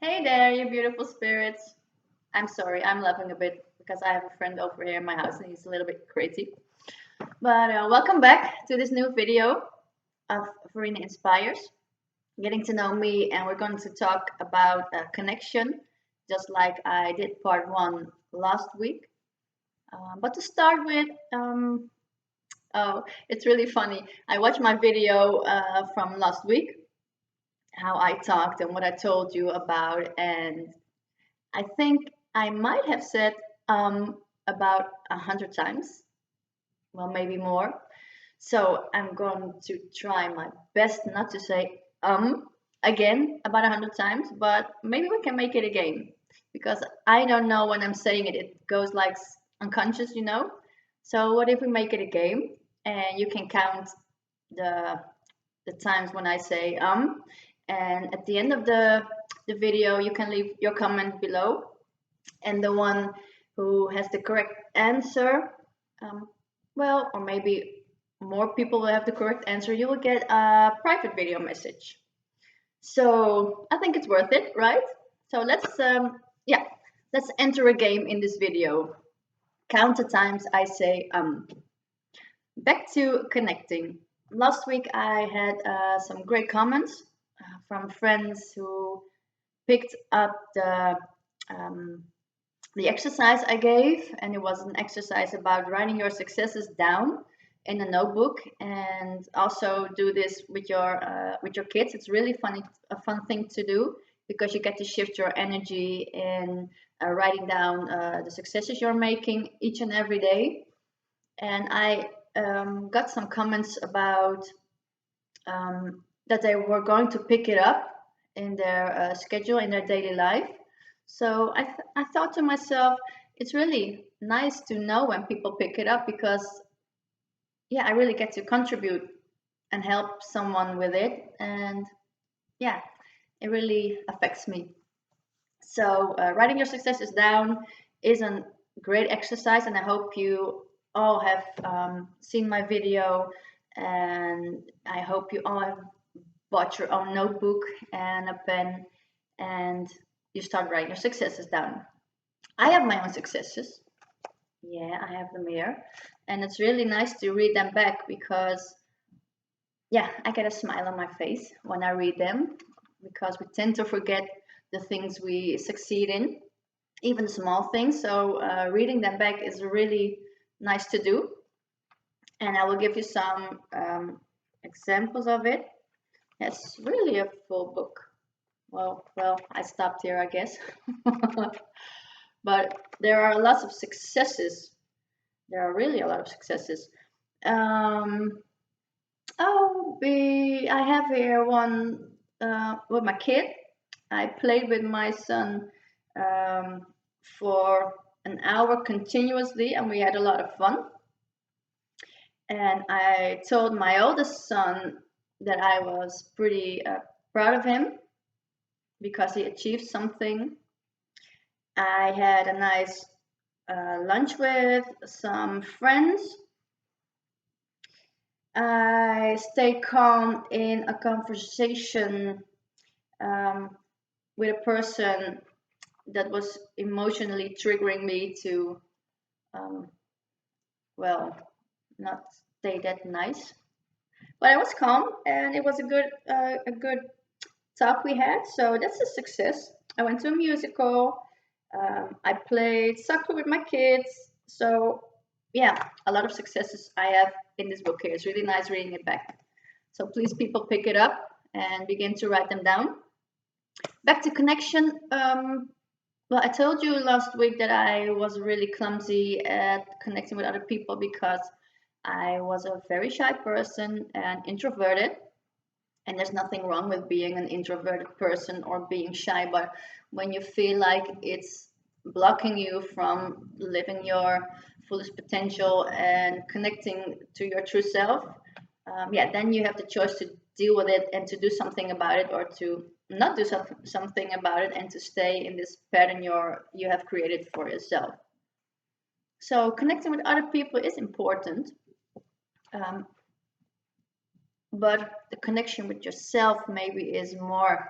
Hey there, you beautiful spirits. I'm sorry, I'm laughing a bit because I have a friend over here in my house and he's a little bit crazy. But welcome back to this new video of Ferrina Inspires. Getting to know me, and we're going to talk about connection, just like I did part one last week. But to start with, oh, it's really funny. I watched my video from last week, how I talked and what I told you about, and I think I might have said about 100 times, well, maybe more. So I'm going to try my best not to say again about 100 times, but maybe we can make it a game because I don't know when I'm saying it. It goes like unconscious. So what if we make it a game and you can count the the times when I say and at the end of the video you can leave your comment below, and the one who has the correct answer, um, well, or maybe more people will have the correct answer, you will get a private video message. So I think it's worth it, right? So yeah, let's enter a game in this video. Count the times I say back to connecting. Last week I had some great comments from friends who picked up um, the exercise I gave, and it was an exercise about writing your successes down in a notebook, and also do this with your kids. It's really funny, a fun thing to do because you get to shift your energy in writing down the successes you're making each and every day. And I got some comments about that they were going to pick it up in their schedule, in their daily life. So I thought to myself, it's really nice to know when people pick it up because, yeah, I really get to contribute and help someone with it. And yeah, it really affects me. So writing your successes down is a great exercise, and I hope you all have seen my video, and I hope you all have bought your own notebook and a pen, and you start writing your successes down. I have my own successes. Yeah, I have them here. And it's really nice to read them back because, yeah, I get a smile on my face when I read them because we tend to forget the things we succeed in, even small things. So reading them back is really nice to do. And I will give you some examples of it. It's really a full book. Well, I stopped here, I guess. But there are lots of successes. There are really a lot of successes. Um, I have here one with my kid. I played with my son for an hour continuously, and we had a lot of fun. And I told my oldest son that I was pretty proud of him because he achieved something. I had a nice lunch with some friends. I stayed calm in a conversation with a person that was emotionally triggering me to, um, well, not stay that nice. But I was calm, and it was a good talk we had. So that's a success. I went to a musical. I played soccer with my kids. So yeah, a lot of successes I have in this book here. It's really nice reading it back. So please, people, pick it up and begin to write them down. Back to connection. Well, I told you last week that I was really clumsy at connecting with other people because I was a very shy person and introverted. And there's nothing wrong with being an introverted person or being shy, but when you feel like it's blocking you from living your fullest potential and connecting to your true self, yeah, then you have the choice to deal with it and to do something about it, or to not do something about it and to stay in this pattern you have created for yourself. So connecting with other people is important, but the connection with yourself maybe is more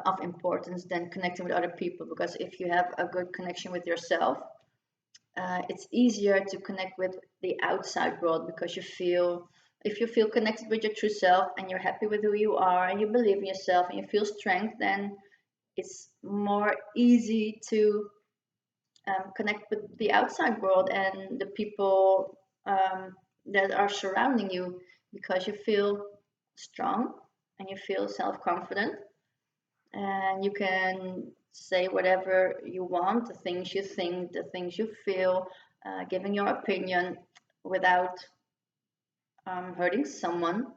of importance than connecting with other people, because if you have a good connection with yourself, it's easier to connect with the outside world, because if you feel connected with your true self and you're happy with who you are and you believe in yourself and you feel strength, then it's more easy to connect with the outside world and the people that are surrounding you, because you feel strong and you feel self-confident and you can say whatever you want, the things you think, the things you feel, giving your opinion without hurting someone.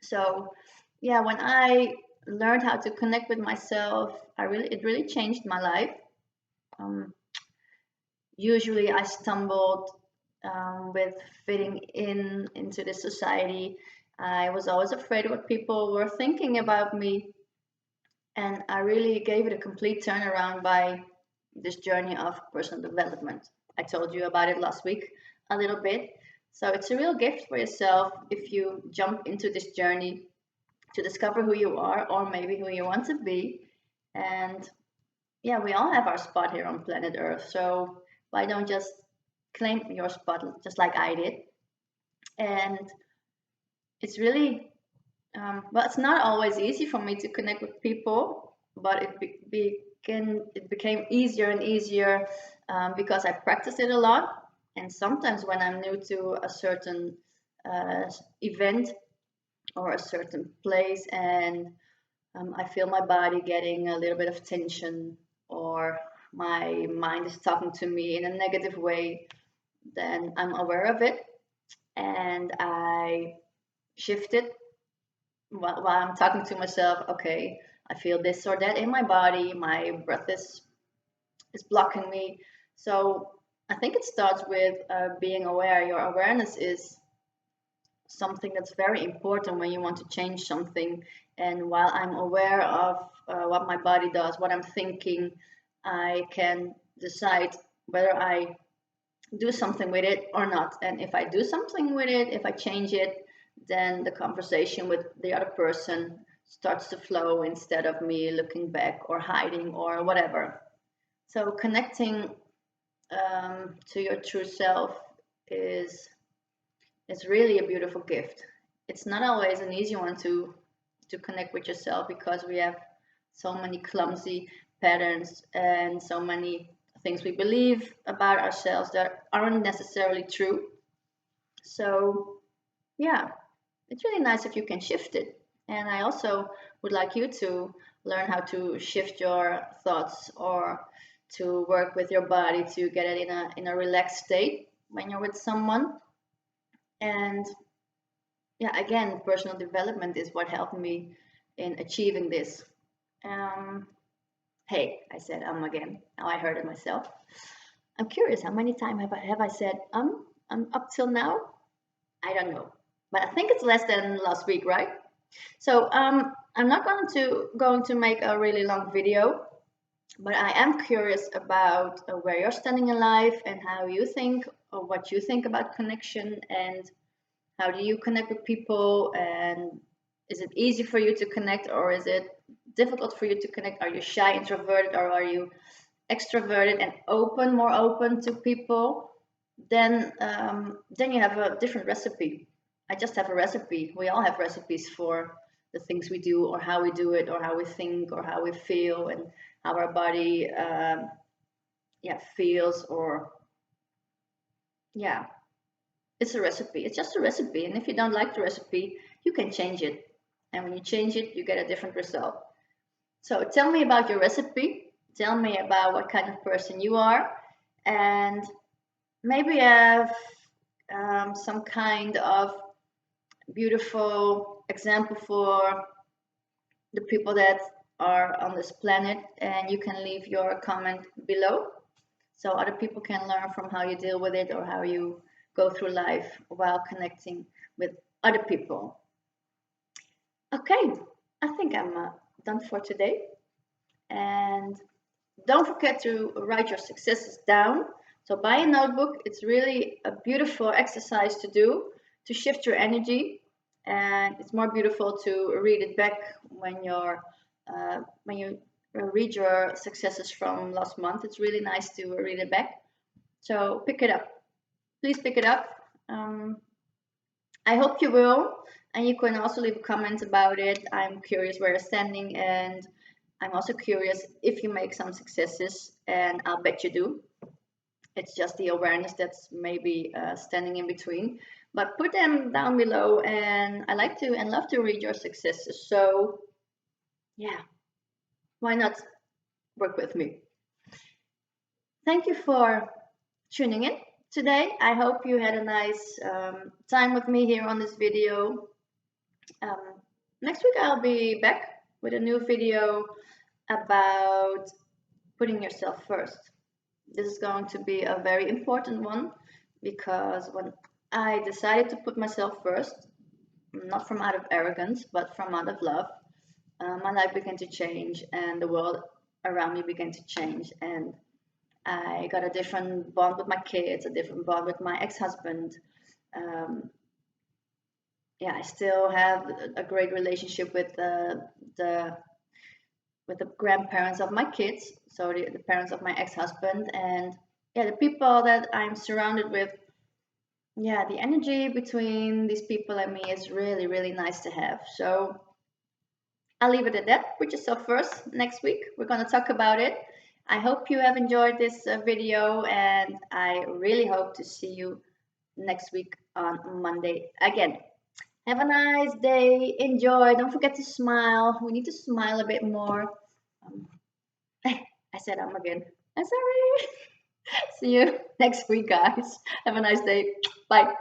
So yeah, when I learned how to connect with myself, it really changed my life. Um, Usually I stumbled with fitting into this society. I was always afraid of what people were thinking about me, and I really gave it a complete turnaround by this journey of personal development. I told you about it last week a little bit. So it's a real gift for yourself if you jump into this journey to discover who you are, or maybe who you want to be. And yeah, we all have our spot here on planet Earth. So why don't just claim your spot just like I did? And it's really, well, it's not always easy for me to connect with people, but it became easier and easier because I practiced it a lot. And sometimes when I'm new to a certain event or a certain place, and I feel my body getting a little bit of tension, or my mind is talking to me in a negative way, then I'm aware of it and I shift it while I'm talking to myself. Okay, I feel this or that in my body, my breath is blocking me. So I think it starts with being aware. Your awareness is something that's very important when you want to change something. And while I'm aware of what my body does, what I'm thinking, I can decide whether I do something with it or not. And if I do something with it, if I change it, then the conversation with the other person starts to flow instead of me looking back or hiding or whatever. So connecting to your true self is really a beautiful gift. It's not always an easy one to connect with yourself, because we have so many clumsy patterns and so many things we believe about ourselves that aren't necessarily true. So yeah, it's really nice if you can shift it. And I also would like you to learn how to shift your thoughts, or to work with your body to get it in a relaxed state when you're with someone. And yeah, again, personal development is what helped me in achieving this. Um, hey, I said again. Now I heard it myself. I'm curious, how many times have I said up till now? I don't know, but I think it's less than last week, right? So I'm not going to make a really long video, but I am curious about where you're standing in life and how you think, or what you think about connection, and how do you connect with people, and is it easy for you to connect, or is it difficult for you to connect? Are you shy, introverted, or are you extroverted and more open to people? Then you have a different recipe. I just have a recipe. We all have recipes for the things we do, or how we do it, or how we think, or how we feel, and how our body feels, or yeah, it's a recipe. It's just a recipe. And if you don't like the recipe, you can change it. And when you change it, you get a different result. So tell me about your recipe. Tell me about what kind of person you are. And maybe have some kind of beautiful example for the people that are on this planet. And you can leave your comment below, so other people can learn from how you deal with it, or how you go through life while connecting with other people. Okay, I think I'm done for today. And don't forget to write your successes down. So buy a notebook. It's really a beautiful exercise to do to shift your energy. And it's more beautiful to read it back when you're when you read your successes from last month, it's really nice to read it back. So pick it up. Please pick it up. I hope you will. And you can also leave a comment about it. I'm curious where you're standing, and I'm also curious if you make some successes, and I'll bet you do. It's just the awareness that's maybe standing in between. But put them down below, and I like to and love to read your successes. So yeah, why not work with me? Thank you for tuning in today. I hope you had a nice time with me here on this video. Next week I'll be back with a new video about putting yourself first. This is going to be a very important one, because when I decided to put myself first, not from out of arrogance, but from out of love, my life began to change and the world around me began to change. And I got a different bond with my kids, a different bond with my ex-husband. Yeah, I still have a great relationship with the grandparents of my kids, so the parents of my ex-husband, and yeah, the people that I'm surrounded with. Yeah, the energy between these people and me is really, really nice to have. So I'll leave it at that. Put yourself first. Next week we're going to talk about it. I hope you have enjoyed this video, and I really hope to see you next week on Monday again. Have a nice day. Enjoy. Don't forget to smile. We need to smile a bit more. I said again. I'm sorry. See you next week, guys. Have a nice day. Bye.